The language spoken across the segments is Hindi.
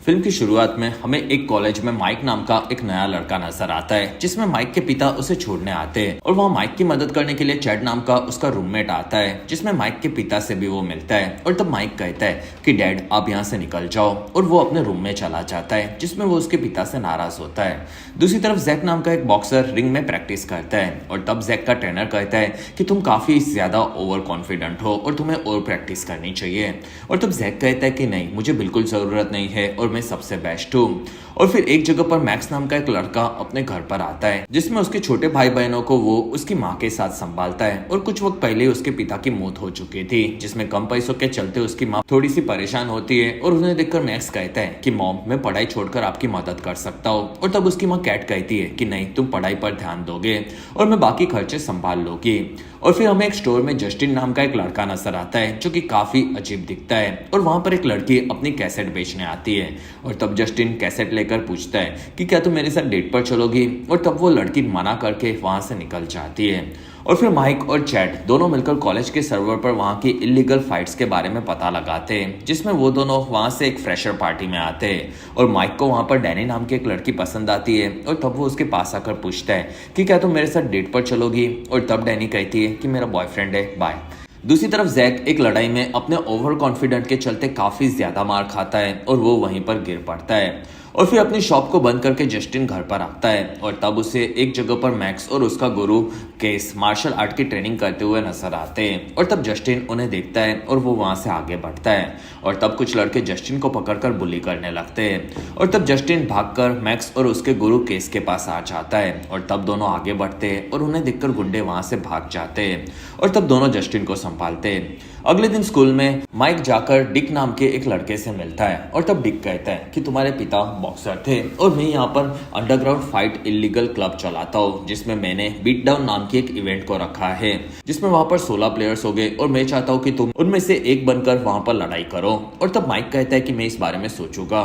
फिल्म की शुरुआत में हमें एक कॉलेज में माइक नाम का एक नया लड़का नजर आता है, जिसमें माइक के पिता उसे छोड़ने आते हैं और वहाँ माइक की मदद करने के लिए चैड नाम का उसका रूममेट आता है, जिसमें माइक के पिता से भी वो मिलता है। और तब माइक कहता है कि डैड आप यहाँ से निकल जाओ, और वो अपने रूम में चला जाता है, जिसमें वो उसके पिता से नाराज होता है। दूसरी तरफ जैक नाम का एक बॉक्सर रिंग में प्रैक्टिस करता है, और तब जैक का ट्रेनर कहता है कि तुम काफी ज्यादा ओवर कॉन्फिडेंट हो और तुम्हें और प्रैक्टिस करनी चाहिए। और तब जैक कहता है कि नहीं, मुझे बिल्कुल जरूरत नहीं है और मैं सबसे बेस्ट। और फिर एक जगह पर मैक्स नाम का एक लड़का अपने घर पर आता है, जिसमें उसके छोटे भाई बहनों को वो उसकी माँ के साथ संभालता है। और कुछ वक्त पहले उसके पिता की मौत हो चुकी थी, जिसमें कम पैसों के चलते उसकी माँ थोड़ी सी परेशान होती है। और उन्हें देखकर मैक्स कहता है कि मॉम, मैं पढ़ाई छोड़कर आपकी मदद कर सकता हूँ। और तब उसकी माँ कैट कहती है कि नहीं, तुम पढ़ाई पर ध्यान दोगे और मैं बाकी खर्चे संभाल लूंगी। और फिर हमें एक स्टोर में जस्टिन नाम का एक लड़का नजर आता है, जो कि काफी अजीब दिखता है। और वहां पर एक लड़की अपनी कैसेट बेचने आती है, और तब जस्टिन कैसेट लेकर पूछता है कि क्या तुम मेरे साथ डेट पर चलोगी। और तब वो लड़की मना करके वहां से निकल जाती है। और फिर माइक और चैड दोनों मिलकर कॉलेज के सर्वर पर वहां की इलीगल फाइट्स के बारे में पता लगाते हैं, जिसमें वो दोनों वहां से एक फ्रेशर पार्टी में आते हैं। और माइक को वहां पर डैनी नाम की एक लड़की पसंद आती है, और तब वो उसके पास आकर पूछता है कि क्या तुम मेरे साथ डेट पर चलोगी। और तब डैनी कहती है कि मेरा बॉयफ्रेंड है, बाय। दूसरी तरफ जैक एक लड़ाई में अपने ओवर कॉन्फिडेंट के चलते काफी ज्यादा मार खाता है, और वो वहीं पर गिर पड़ता है। और फिर अपनी शॉप को बंद करके जस्टिन घर पर आता है, और तब उसे एक जगह पर मैक्स और उसका गुरु केस मार्शल आर्ट की ट्रेनिंग करते हुए नजर आते हैं। और तब जस्टिन उन्हें देखता है और वो वहां से आगे बढ़ता है। और तब कुछ लड़के जस्टिन को पकड़कर बुली करने लगते हैं, और तब जस्टिन भागकर मैक्स और उसके गुरु केस के पास आ जाता है। और तब दोनों आगे बढ़ते हैं, और उन्हें देखकर गुंडे वहां से भाग जाते हैं, और तब दोनों जस्टिन को संभालते हैं। अगले दिन स्कूल में माइक जाकर डिक नाम के एक लड़के से मिलता है, और तब डिक कहता है कि तुम्हारे पिता बॉक्सर थे और मैं यहाँ पर अंडरग्राउंड फाइट इलीगल क्लब चलाता हूँ, जिसमें मैंने बीट डाउन नाम की एक इवेंट को रखा है, जिसमें वहां पर 16 प्लेयर्स हो गए, और मैं चाहता हूँ कि तुम उनमें से एक बनकर वहां पर लड़ाई करो। और तब माइक कहता है कि मैं इस बारे में सोचूंगा।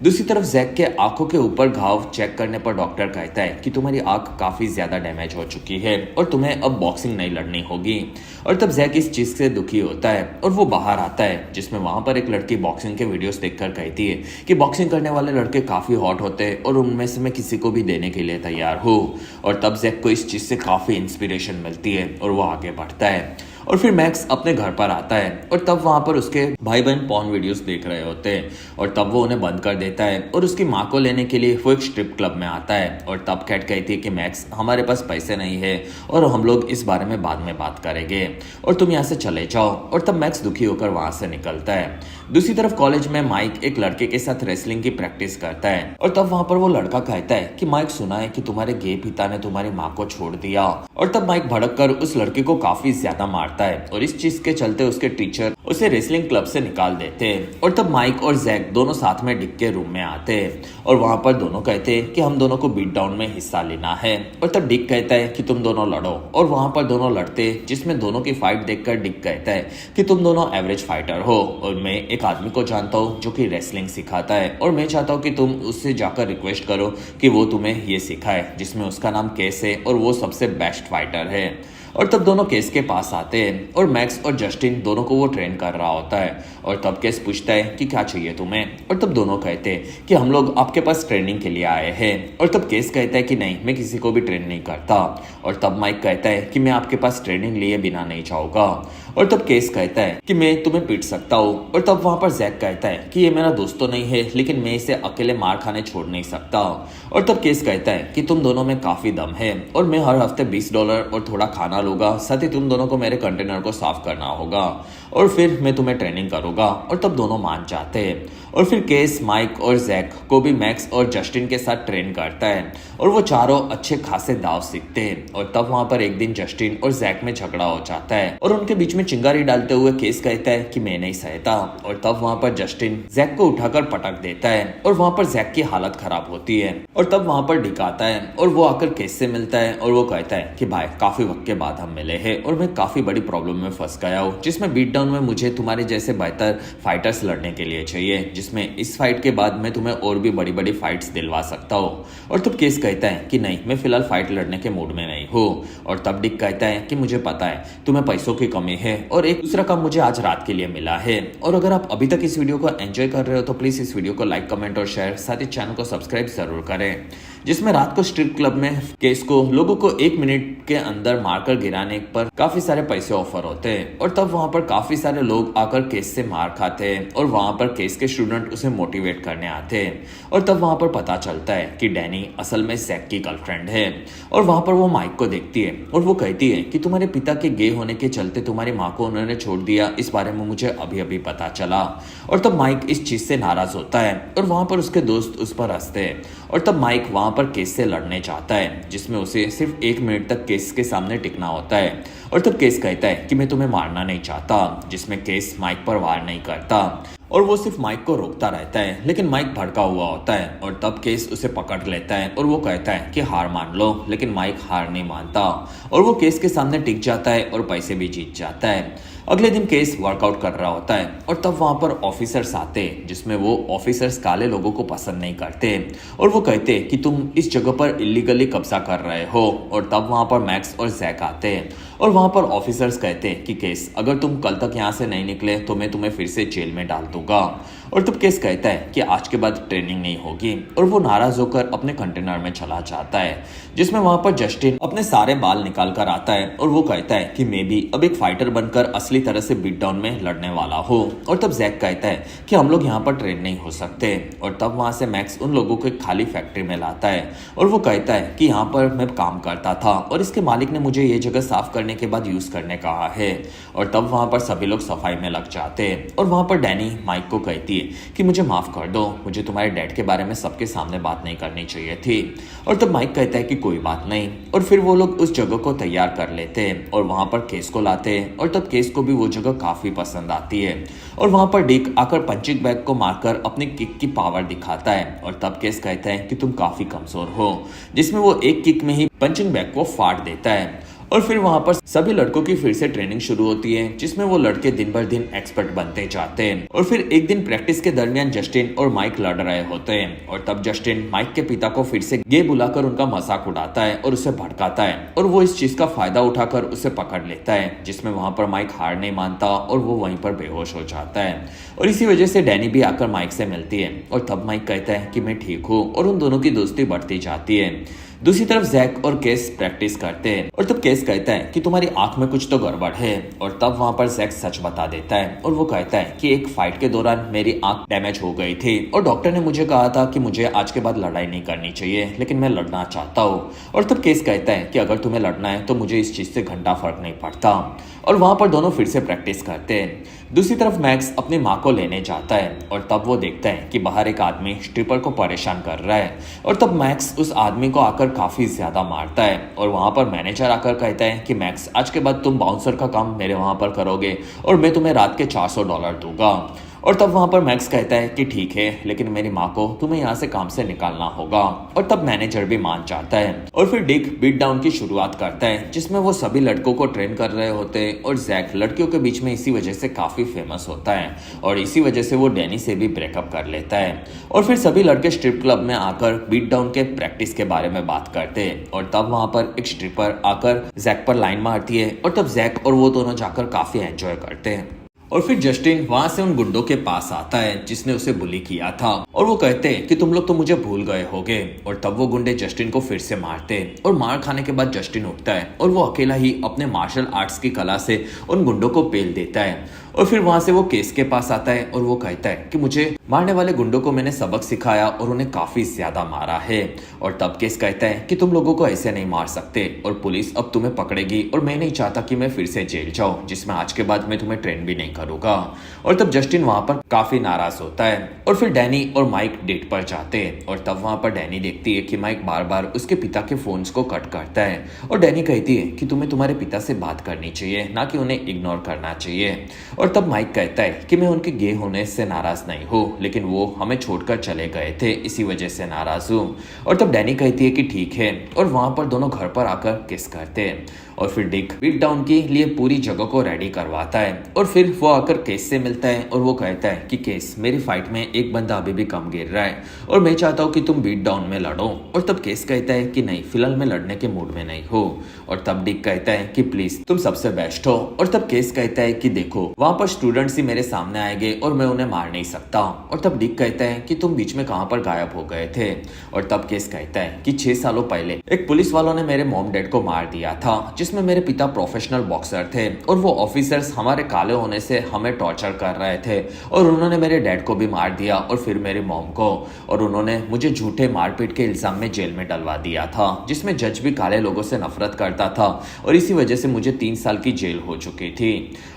दूसरी तरफ जैक के आंखों के ऊपर घाव चेक करने पर डॉक्टर कहता है कि तुम्हारी आंख काफी ज्यादा डैमेज हो चुकी है और तुम्हें अब बॉक्सिंग नहीं लड़नी होगी। और तब जैक इस चीज से दुखी होता है, और वो बाहर आता है, जिसमें वहां पर एक लड़की बॉक्सिंग के वीडियोस देखकर कहती है कि बॉक्सिंग करने वाले लड़के काफी हॉट होते हैं और उनमें से मैं किसी को भी देने के लिए तैयार हूँ। और तब जैक को इस चीज से काफी इंस्पिरेशन मिलती है, और वो आगे बढ़ता है। और फिर मैक्स अपने घर पर आता है, और तब वहां पर उसके भाई बहन पॉर्न वीडियोस देख रहे होते हैं, और तब वो उन्हें बंद कर देता है, और उसकी माँ को लेने के लिए वो एक स्ट्रिप क्लब में आता है। और तब कैट कहती है कि मैक्स, हमारे पास पैसे नहीं है और हम लोग इस बारे में बाद में बात करेंगे, और तुम यहाँ से चले जाओ। और तब मैक्स दुखी होकर वहां से निकलता है। दूसरी तरफ कॉलेज में माइक एक लड़के के साथ रेसलिंग की प्रैक्टिस करता है, और तब वहां पर वो लड़का कहता है कि माइक, सुना है कि तुम्हारे गे पिता ने तुम्हारी माँ को छोड़ दिया। और तब माइक भड़क कर उस लड़के को काफी ज्यादा मारता है, और इस चीज के चलते उसके टीचर उसे रेसलिंग क्लब से निकाल देते हैं। और तब माइक और जैक दोनों साथ में डिक के रूम में आते हैं, और वहां पर दोनों कहते हैं कि हम दोनों को बीट डाउन में हिस्सा लेना है। और तब डिक कहता है कि तुम दोनों लड़ो, और वहां पर दोनों लड़ते, जिसमें दोनों की फाइट देखकर डिक कहता है कि तुम दोनों एवरेज फाइटर हो, और मैं एक आदमी को जानता हूँ जो कि रेसलिंग सिखाता है, और मैं चाहता हूँ कि तुम उससे जाकर रिक्वेस्ट करो कि वो तुम्हें ये सिखाए, जिसमें उसका नाम केस है और वो सबसे बेस्ट फाइटर है। और तब दोनों केस के पास आते हैं, और मैक्स और जस्टिन दोनों को वो ट्रेन कर रहा होता है। और तब केस पूछता है कि क्या चाहिए तुम्हें। और तब दोनों कहते हैं कि हम लोग आपके पास ट्रेनिंग के लिए आए हैं। और तब केस कहता है कि नहीं, मैं किसी को भी ट्रेन नहीं करता। और तब माइक कहता है कि मैं आपके पास ट्रेनिंग लिए बिना नहीं जाऊंगा। और तब केस कहता है कि मैं तुम्हें पीट सकता हूँ। और तब वहां पर जैक कहता है कि ये मेरा दोस्त तो नहीं है, लेकिन मैं इसे अकेले मार खाने छोड़ नहीं सकता। और तब केस कहता है कि तुम दोनों में काफी दम है, और मैं हर हफ्ते $20 और थोड़ा खाना लूंगा, साथ ही तुम दोनों को मेरे कंटेनर को साफ करना होगा, और फिर मैं तुम्हें ट्रेनिंग करूंगा। और तब दोनों मान जाते हैं, और फिर केस माइक और जैक को भी मैक्स और जस्टिन के साथ ट्रेन करता है, और वो चारों अच्छे खासे दाव सीखते हैं। और तब वहां पर एक दिन जस्टिन और जैक में झगड़ा हो जाता है, और उनके बीच में चिंगारी डालते हुए केस कहता है कि मैं नहीं सहता। और तब वहां पर जस्टिन जैक को उठाकर पटक देता है, और वहां पर जैक की हालत खराब होती है। और तब वहां पर डिक आता है, और वो आकर केस से मिलता है, और वो कहता है कि भाई, काफी वक्त के बाद बाद हम मिले हैं और मैं काफी बड़ी प्रॉब्लम में फंस गया हूँ, जिसमें बीट डाउन में मुझे तुम्हारे जैसे बेहतर फाइटर्स लड़ने के लिए चाहिए, जिसमें इस फाइट के बाद मैं तुम्हें और भी बड़ी बड़ी फाइट्स दिलवा सकता हूँ। और तब केस कहता है कि नहीं, मैं फिलहाल फाइट लड़ने के मूड में नहीं हूँ। और तब डिक कहता है कि मुझे पता है तुम्हें पैसों की कमी है और एक दूसरा काम मुझे आज रात के लिए मिला है। और अगर आप अभी तक इस वीडियो को एंजॉय कर रहे हो तो प्लीज इस वीडियो को लाइक, कमेंट और शेयर, साथ ही चैनल को सब्सक्राइब जरूर करें। जिसमें रात को स्ट्रिप क्लब में केस को लोगों को 1 मिनट के अंदर मारकर गिराने पर काफी सारे पैसे ऑफर होते हैं। और तब वहां पर काफी सारे लोग आकर केस से मार खाते हैं और वहां पर केस के स्टूडेंट उसे मोटिवेट करने आते हैं। और तब वहां पर पता चलता है कि डैनी असल में जैक की गर्लफ्रेंड है। और वहां पर वो माइक को देखती है और वो कहती है कि तुम्हारे पिता के गे होने के चलते तुम्हारी माँ को उन्होंने छोड़ दिया, इस बारे में मुझे अभी अभी पता चला। और तब माइक इस चीज से नाराज होता है और वहां पर उसके दोस्त उस पर हंसते हैं। और तब माइक वहां पर केस से लड़ने चाहता है, जिसमें उसे सिर्फ 1 मिनट तक केस के सामने टिकना होता है। और तब केस कहता है कि मैं तुम्हें मारना नहीं चाहता, जिसमें केस माइक पर वार नहीं करता और वो सिर्फ माइक को रोकता रहता है। लेकिन माइक भड़का हुआ होता है और तब केस उसे पकड़ लेता है और वो कहता है कि हार मान लो, लेकिन माइक हार नहीं मानता और वो केस के सामने टिक जाता है और पैसे भी जीत जाता है। अगले दिन केस वर्कआउट कर रहा होता है और तब वहां पर ऑफिसर्स आते हैं, जिसमें वो ऑफिसर्स काले लोगों को पसंद नहीं करते और वो कहते हैं कि तुम इस जगह पर इलीगली कब्जा कर रहे हो। और तब वहां पर मैक्स और जैक आते हैं और वहां पर ऑफिसर्स कहते हैं कि केस, अगर तुम कल तक यहाँ से नहीं निकले तो मैं तुम्हें फिर से जेल में डाल दूंगा। और तब केस कहता है कि आज के बाद ट्रेनिंग नहीं होगी और वो नाराज होकर अपने कंटेनर में चला जाता है, जिसमें वहां पर जस्टिन अपने सारे बाल निकाल कर आता है और वो कहता है कि मैं भी अब एक फाइटर बनकर असली तरह से बीट डाउन में लड़ने वाला हूँ। और तब जैक कहता है कि हम लोग यहाँ पर ट्रेन नहीं हो सकते। और तब वहां से मैक्स उन लोगों को एक खाली फैक्ट्री में लाता है और वो कहता है कि यहाँ पर मैं काम करता था और इसके मालिक ने मुझे ये जगह साफ करने के बाद यूज करने कहा है। और तब वहां पर सभी लोग सफाई में लग जाते हैं और वहां पर डैनी माइक को कहती है कि मुझे माफ कर दो, मुझे तुम्हारे डैड के बारे में सबके सामने बात नहीं करनी चाहिए थी। और तब माइक कहता है कि कोई बात नहीं। और फिर वो लोग उस जगह को तैयार कर लेते हैं और वहां पर केस को लाते हैं और तब केस को भी वो जगह काफी पसंद आती है। और वहां पर डिक आकर पंचिंग बैग को मारकर अपनी किक की पावर दिखाता है और तब केस कहता है कि तुम काफी कमजोर हो, जिसमें वो एक किक में ही पंचिंग बैग को फाड़ देता है। और फिर वहां पर सभी लड़कों की फिर से ट्रेनिंग शुरू होती है, जिसमें वो लड़के दिन भर दिन एक्सपर्ट बनते जाते हैं। और फिर एक दिन प्रैक्टिस के दरमियान जस्टिन और माइक लड़ रहे होते हैं और तब जस्टिन माइक के पिता को फिर से गे बुलाकर उनका मजाक उड़ाता है और उसे भड़काता है और वो इस चीज का फायदा उठाकर उसे पकड़ लेता है, जिसमें वहां पर माइक हार नहीं मानता और वो वहीं पर बेहोश हो जाता है। और इसी वजह से डैनी भी आकर माइक से मिलती है और तब माइक कहता है कि मैं ठीक हूँ और उन दोनों की दोस्ती बढ़ती जाती है। दूसरी तरफ जैक और केस प्रैक्टिस करते हैं और तब केस कहता है कि तुम्हारी आंख में कुछ तो गड़बड़ है। और तब वहां पर जैक सच बता देता है और वो कहता है कि एक फाइट के दौरान मेरी आंख डैमेज हो गई थी और डॉक्टर ने मुझे कहा था कि मुझे आज के बाद लड़ाई नहीं करनी चाहिए, लेकिन मैं लड़ना चाहता हूँ। और तब केस कहता है कि अगर तुम्हें लड़ना है तो मुझे इस चीज से घंटा फर्क नहीं पड़ता। और वहां पर दोनों फिर से प्रैक्टिस करते हैं। दूसरी तरफ मैक्स अपनी माँ को लेने जाता है और तब वो देखता है कि बाहर एक आदमी स्ट्रिपर को परेशान कर रहा है। और तब मैक्स उस आदमी को आकर काफी ज्यादा मारता है और वहां पर मैनेजर आकर कहता है कि मैक्स, आज के बाद तुम बाउंसर का काम मेरे वहां पर करोगे और मैं तुम्हें रात के $400 दूंगा। और तब वहां पर मैक्स कहता है कि ठीक है, लेकिन मेरी माँ को तुम्हें यहाँ से काम से निकालना होगा। और तब मैनेजर भी मान जाता है और फिर डिक बीट डाउन की शुरुआत करता है, जिसमें वो सभी लड़कों को ट्रेन कर रहे होते हैं और जैक लड़कियों के बीच में इसी वजह से काफी फेमस होता है और इसी वजह से वो डैनी से भी ब्रेकअप कर लेता है। और फिर सभी लड़के स्ट्रिप क्लब में आकर बीट डाउन के प्रैक्टिस के बारे में बात करते हैं और तब वहां पर एक स्ट्रिपर आकर जैक पर लाइन मारती है और तब जैक और वो दोनों जाकर काफी एंजॉय करते हैं। और फिर जस्टिन वहां से उन गुंडों के पास आता है जिसने उसे बुली किया था और वो कहते हैं कि तुम लोग तो मुझे भूल गए होगे। और तब वो गुंडे जस्टिन को फिर से मारते हैं और मार खाने के बाद जस्टिन उठता है और वो अकेला ही अपने मार्शल आर्ट्स की कला से उन गुंडों को पेल देता है। और फिर वहां से वो केस के पास आता है और वो कहता है कि मुझे मारने वाले गुंडों को मैंने सबक सिखाया और उन्हें काफी ज्यादा मारा है। और तब केस कहता है कि तुम लोगों को ऐसे नहीं मार सकते और पुलिस अब तुम्हें पकड़ेगी और मैं नहीं चाहता कि मैं फिर से जेल जाऊं, जिसमें आज के बाद मैं तुम्हें ट्रेन भी नहीं करूंगा। और तब जस्टिन वहां पर काफी नाराज होता है और फिर डैनी और माइक डेट पर जाते हैं और तब वहां पर डैनी देखती है कि माइक बार बार उसके पिता के फोन्स को कट करता है और डैनी कहती है कि तुम्हें तुम्हारे पिता से बात करनी चाहिए, ना कि उन्हें इग्नोर करना चाहिए। और तब माइक कहता है कि मैं उनके गे होने से नाराज नहीं हूँ, लेकिन वो हमें छोड़कर चले गए थे, इसी वजह से नाराज हूँ। और तब डैनी कहती है कि ठीक है और वहां पर दोनों घर पर आकर किस करते हैं। और फिर डिक बीट डाउन के लिए पूरी जगह को रेडी करवाता है और फिर वो आकर केस से मिलता है और वो कहता है कि केस, मेरी फाइट में एक बंदा अभी भी कम गिर रहा है और मैं चाहता हूँ कि तुम बीट डाउन में लड़ो। और तब केस कहता है कि नहीं, फिलहाल मैं लड़ने के मूड में नहीं हूँ। और तब डिक कहता है कि प्लीज तुम सबसे बेस्ट हो। और तब केस कहता है कि देखो, वहां पर स्टूडेंट्स ही मेरे सामने आएंगे और मैं उन्हें मार नहीं सकता। और तब डिक कहता है कि तुम बीच में कहां पर गायब हो गए थे। और तब केस कहता है कि 6 सालों पहले एक पुलिस वालों ने मेरे मॉम डैड को मार दिया था, जिसमें मेरे पिता प्रोफेशनल बॉक्सर थे और वो ऑफिसर्स हमारे काले होने से हमें टॉर्चर कर रहे थे और उन्होंने मेरे डैड को भी मार दिया और फिर मेरी मॉम को। और उन्होंने मुझे झूठे मारपीट के इल्जाम में जेल में डलवा दिया था, जिसमें जज भी काले लोगों से नफरत करता था और इसी वजह से मुझे 3 साल की जेल हो चुकी थी।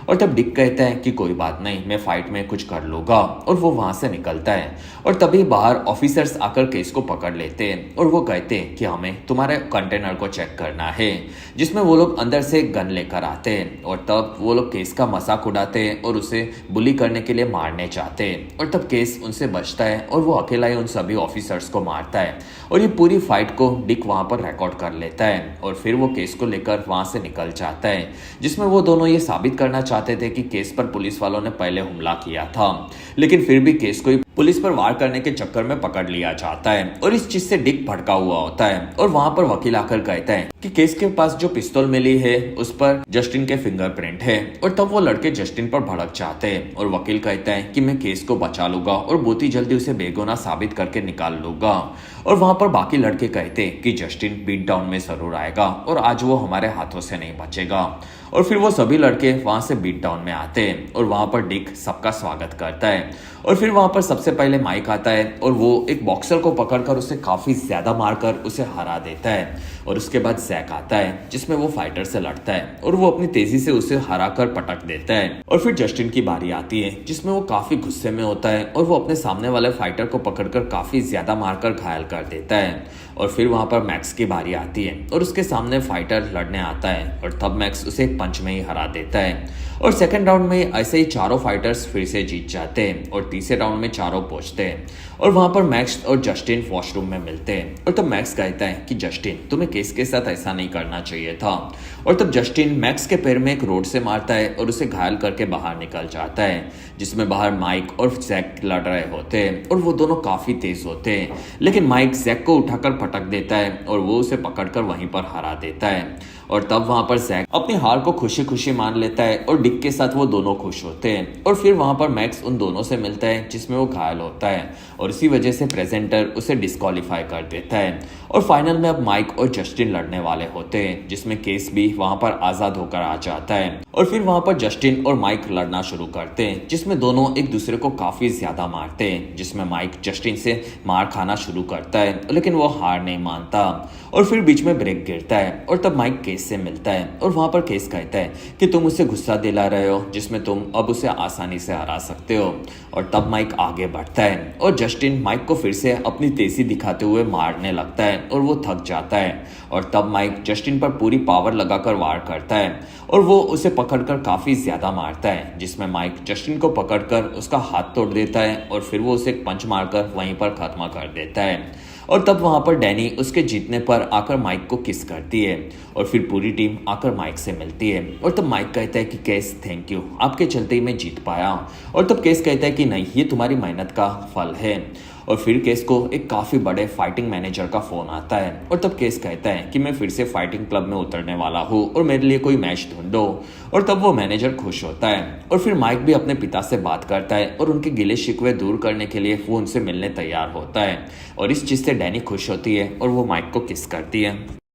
और तब डिक कहता है कि कोई बात नहीं, मैं फाइट में कुछ कर लूंगा। और वो वहां से निकलता है और तभी बाहर ऑफिसर्स आकर केस को पकड़ लेते हैं और वो कहते हैं कि हमें तुम्हारे कंटेनर को चेक करना है, जिसमें वो लोग अंदर से गन लेकर आते हैं। और तब वो लोग केस का मजाक उड़ाते हैं और उसे बुली करने के लिए मारने चाहते हैं। और तब केस उनसे बचता है और वो अकेला ही उन सभी ऑफिसर्स को मारता है। और ये पूरी फाइट को डिक वहां पर रिकॉर्ड कर लेता है और फिर वो केस को लेकर वहां से निकल जाता है, जिसमें वो दोनों ये साबित करना चाहते थे कि केस पर पुलिस वालों ने पहले हमला किया था, लेकिन फिर भी केस को पुलिस पर वार करने के चक्कर में पकड़ लिया जाता है। और इस चीज से डिक भड़का हुआ होता है और वहां पर वकील आकर कहता है कि केस के पास जो पिस्तौल मिली है उस पर जस्टिन के फिंगरप्रिंट है। और तब वो लड़के जस्टिन पर भड़क जाते हैं और वकील कहता है कि मैं केस को बचा लूंगा और बहुत ही जल्दी उसे बेगुनाह साबित करके निकाल लूंगा। और वहां पर बाकी लड़के कहते हैं कि जस्टिन बीट डाउन में जरूर आएगा और आज वो हमारे हाथों से नहीं बचेगा। और फिर वो सभी लड़के वहां से बीट डाउन में आते हैं और वहां पर डिक सबका स्वागत करता है। और फिर वहां पर सबसे पहले माइक आता है और वो एक बॉक्सर को पकड़कर उसे काफी ज्यादा मारकर उसे हरा देता है। और उसके बाद जैक आता है, जिसमें वो फाइटर से लड़ता है और वो अपनी तेजी से उसे हराकर पटक देता है। और फिर जस्टिन की बारी आती है, जिसमें वो काफी गुस्से में होता है और वो अपने सामने वाले फाइटर को पकड़कर काफी ज्यादा मारकर घायल कर देता है। और फिर वहां पर मैक्स की बारी आती है और उसके सामने फाइटर लड़ने आता है और तब मैक्स उसे एक पंच में ही हरा देता है। और सेकंड राउंड में ऐसे ही चारों फाइटर्स फिर से जीत जाते हैं और तीसरे राउंड में चारों पहुंचते हैं। और वहां पर मैक्स और जस्टिन वॉशरूम में मिलते हैं और तब मैक्स कहता है कि जस्टिन, तुम्हें केस के साथ ऐसा नहीं करना चाहिए था। और तब जस्टिन मैक्स के पैर में एक रोड से मारता है और उसे घायल करके बाहर निकल जाता है, जिसमें बाहर माइक और जैक लड़ रहे होते हैं और वो दोनों काफी तेज होते हैं, लेकिन माइक जैक को उठाकर पटक देता है और वो उसे पकड़कर वहीं पर हरा देता है। और तब वहां पर जैक अपनी हार को खुशी खुशी मान लेता है और डिक के साथ वो दोनों खुश होते हैं। और फिर वहां पर मैक्स उन दोनों से मिलता है, जिसमें वो घायल होता है और इसी वजह से प्रेजेंटर उसे डिस्क्वालीफाई कर देता है। और फाइनल में अब माइक और जस्टिन लड़ने वाले होते हैं, जिसमें केस भी वहां पर आजाद होकर आ जाता है। और फिर वहां पर जस्टिन और माइक लड़ना शुरू करते हैं, जिसमें दोनों एक दूसरे को काफी ज्यादा मारते हैं, जिसमें माइक जस्टिन से मार खाना शुरू करता है, लेकिन वो हार नहीं मानता। और फिर बीच में ब्रेक गिरता है और तब माइक केस से मिलता है और वहां पर केस कहता है कि तुम उसे गुस्सा दिला रहे हो, जिसमें तुम अब उसे आसानी से हरा सकते हो। और तब माइक आगे बढ़ता है और जस्टिन माइक को फिर से अपनी तेजी दिखाते हुए मारने लगता है और वो थक जाता है। और तब माइक जस्टिन पर पूरी पावर लगाकर वार करता है और वो उसे पकड़कर काफी ज्यादा मारता है, जिसमें माइक जस्टिन को पकड़कर उसका हाथ तोड़ देता है और फिर वो उसे पंच मारकर वहीं पर खत्म कर देता है। और तब वहां पर डैनी उसके जीतने पर आकर माइक को किस करती है और फिर पूरी टीम आकर माइक से मिलती है। और तब माइक कहता है कि केस, थैंक यू, आपके चलते ही मैं जीत पाया। और तब केस कहता है कि नहीं, ये तुम्हारी मेहनत का फल है। और फिर केस को एक काफी बड़े फाइटिंग मैनेजर का फोन आता है और तब केस कहता है कि मैं फिर से फाइटिंग क्लब में उतरने वाला हूँ और मेरे लिए कोई मैच ढूंढो। और तब वो मैनेजर खुश होता है और फिर माइक भी अपने पिता से बात करता है और उनके गिले शिकवे दूर करने के लिए वो उनसे मिलने तैयार होता है। और इस चीज से डैनी खुश होती है और वो माइक को किस करती है।